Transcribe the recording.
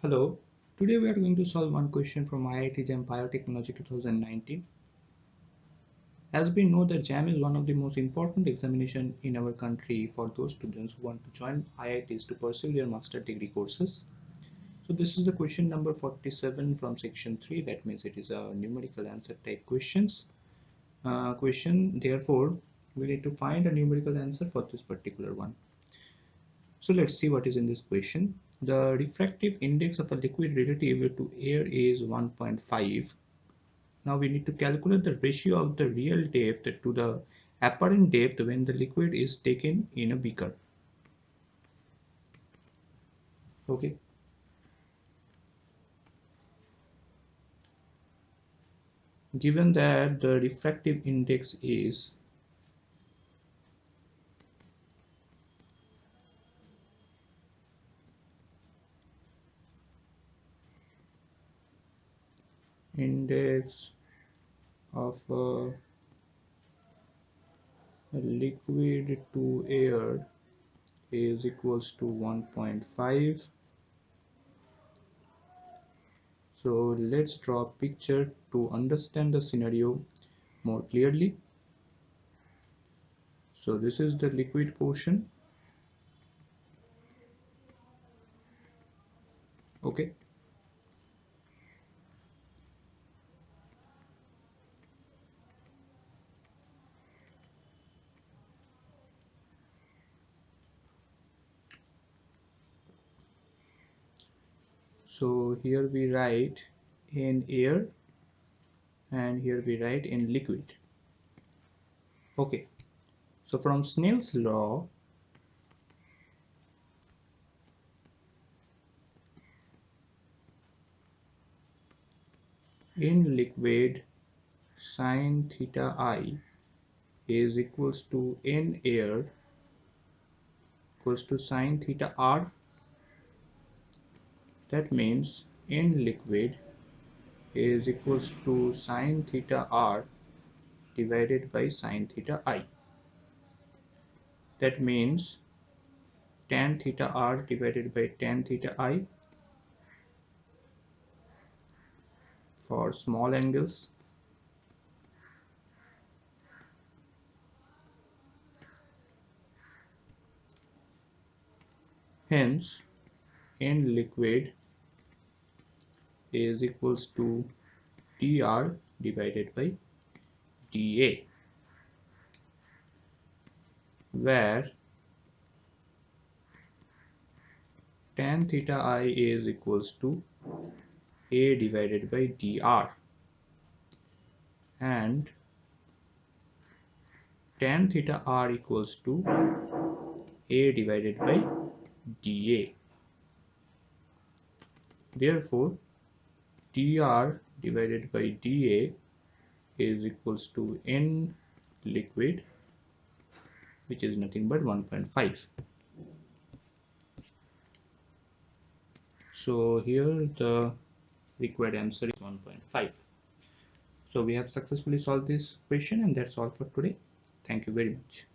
Hello, today we are going to solve one question from IIT JAM Biotechnology 2019. As we know that JAM is one of the most important examination in our country for those students who want to join IITs to pursue their master degree courses. So this is the question number 47 from section 3, that means it is a numerical answer type question. Therefore, we need to find a numerical answer for this particular one. So let's see what is in this question. The refractive index of a liquid relative to air is 1.5. Now we need to calculate the ratio of the real depth to the apparent depth when the liquid is taken in a beaker. Okay. Given that the refractive index is index of a liquid to air is equals to 1.5. So let's draw a picture to understand the scenario more clearly. So this is the liquid portion. Okay. So here we write in air and here we write in liquid. Okay. So from Snell's law, in liquid sine theta I is equals to in air equals to sine theta R. That means in liquid is equals to sine theta R divided by sine theta I. That means tan theta R divided by tan theta I for small angles. Hence, in liquid is equals to dr divided by dA, where tan theta I is equals to A divided by dr and tan theta R equals to A divided by dA. Therefore, dr divided by dA is equals to in liquid, which is nothing but 1.5. So here the required answer is 1.5. So we have successfully solved this question, and that's all for today. Thank you very much.